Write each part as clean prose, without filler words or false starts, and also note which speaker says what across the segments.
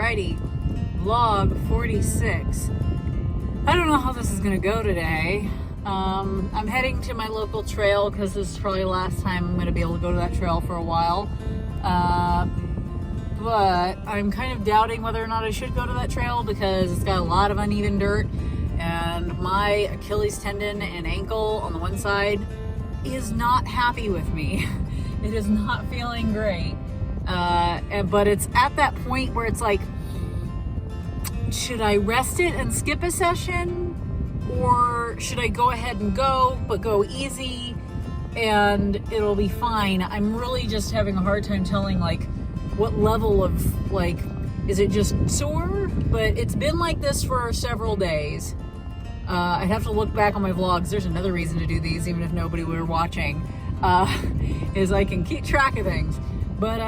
Speaker 1: Alrighty, vlog 46. I don't know how this is gonna go today. I'm heading to my local trail because this is probably the last time I'm gonna be able to go to that trail for a while. But I'm kind of doubting whether or not I should go to that trail because it's got a lot of uneven dirt and my Achilles tendon and ankle on the one side is not happy with me. It is not feeling great. But it's at that point where it's like, should I rest it and skip a session? Or should I go ahead and go, but go easy and it'll be fine? I'm really just having a hard time telling like what level of like, is it just sore? But it's been like this for several days. I'd have to look back on my vlogs. There's another reason to do these, even if nobody were watching, is I can keep track of things. But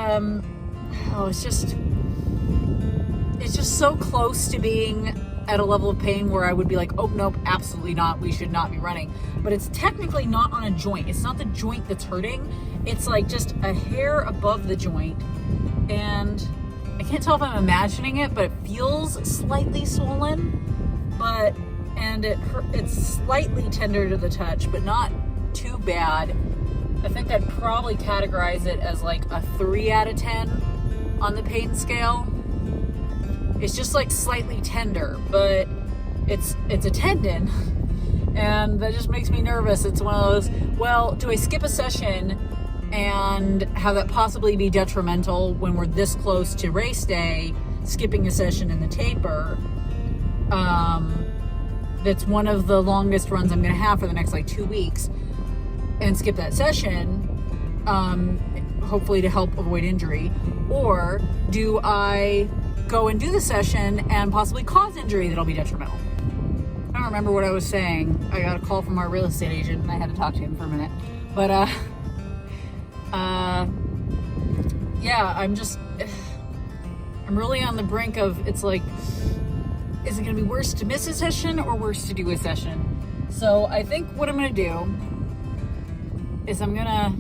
Speaker 1: it's just so close to being at a level of pain where I would be like, oh nope, absolutely not, we should not be running. But it's technically not on a joint. It's not the joint that's hurting. It's like just a hair above the joint. And I can't tell if I'm imagining it, but it feels slightly swollen. And it's slightly tender to the touch, but not too bad. I think I'd probably categorize it as like a 3 out of 10 on the pain scale. It's just like slightly tender, but it's a tendon, and that just makes me nervous. It's one of those, well, do I skip a session and have that possibly be detrimental when we're this close to race day, skipping a session in the taper? That's one of the longest runs I'm going to have for the next like 2 weeks, and skip that session, hopefully to help avoid injury? Or do I go and do the session and possibly cause injury that'll be detrimental? I don't remember what I was saying. I got a call from our real estate agent and I had to talk to him for a minute. But yeah, I'm really on the brink of, it's like, is it gonna be worse to miss a session or worse to do a session? So I think what I'm gonna do is I'm gonna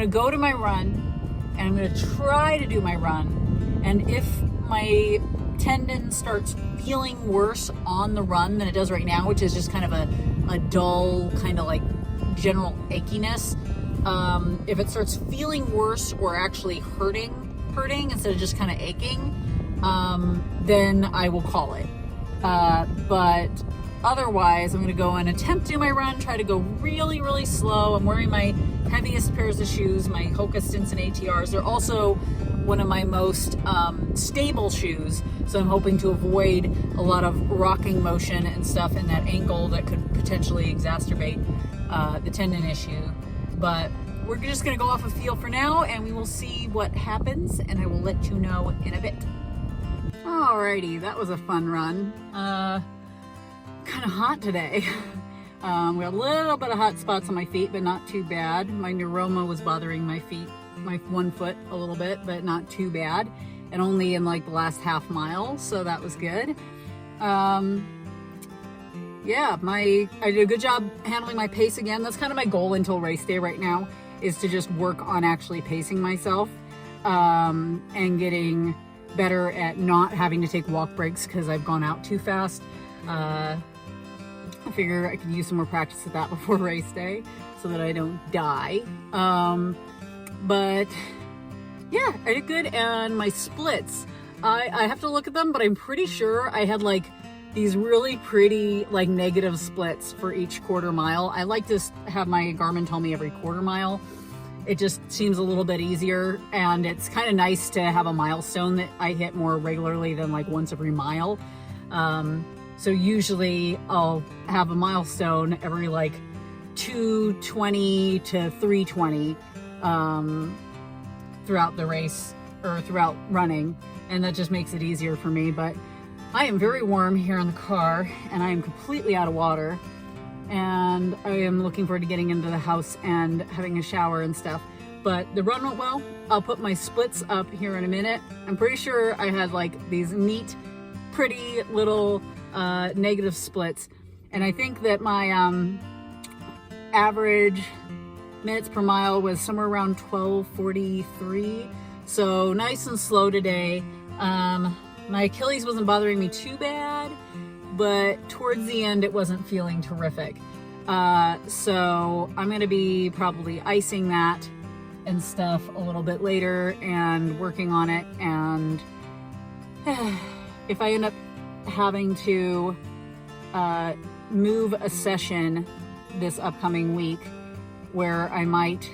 Speaker 1: go to my run and I'm gonna try to do my run. And if my tendon starts feeling worse on the run than it does right now, which is just kind of a dull kind of like general achiness, if it starts feeling worse or actually hurting instead of just kind of aching, then I will call it. But otherwise, I'm going to go and attempt to do my run, try to go really, really slow. I'm wearing my heaviest pairs of shoes, my Hoka Stinson ATRs. They're also one of my most stable shoes, so I'm hoping to avoid a lot of rocking motion and stuff in that ankle that could potentially exacerbate the tendon issue. But we're just going to go off a feel for now, and we will see what happens, and I will let you know in a bit. Alrighty, that was a fun run. Kind of hot today. We got a little bit of hot spots on my feet, but not too bad. My neuroma was bothering my feet, my one foot a little bit, but not too bad. And only in like the last half mile, so that was good. Yeah, I did a good job handling my pace again. That's kind of my goal until race day right now, is to just work on actually pacing myself, and getting better at not having to take walk breaks because I've gone out too fast. I figure I could use some more practice at that before race day so that I don't die. But yeah, I did good. And my splits, I have to look at them, but I'm pretty sure I had like these really pretty like negative splits for each quarter mile. I like to have my Garmin tell me every quarter mile. It just seems a little bit easier, and it's kind of nice to have a milestone that I hit more regularly than like once every mile. So usually I'll have a milestone every like 220 to 320 throughout the race or throughout running, and that just makes it easier for me. But I am very warm here in the car, and I am completely out of water, and I am looking forward to getting into the house and having a shower and stuff. But the run went well. I'll put my splits up here in a minute. I'm pretty sure I had like these neat, pretty little negative splits, and I think that my average minutes per mile was somewhere around 12:43, so nice and slow today. My Achilles wasn't bothering me too bad, but towards the end it wasn't feeling terrific. So I'm going to be probably icing that and stuff a little bit later and working on it. And if I end up having to move a session this upcoming week where I might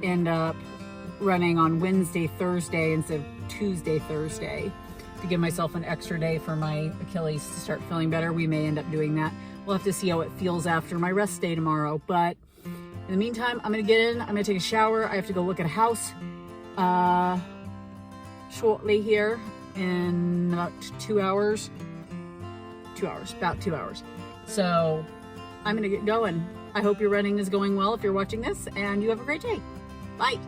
Speaker 1: end up running on Wednesday, Thursday instead of Tuesday, Thursday to give myself an extra day for my Achilles to start feeling better, we may end up doing that. We'll have to see how it feels after my rest day tomorrow. But in the meantime, I'm gonna get in, I'm gonna take a shower. I have to go look at a house shortly here in about 2 hours. About 2 hours. So I'm gonna get going. I hope your running is going well if you're watching this, and you have a great day. Bye.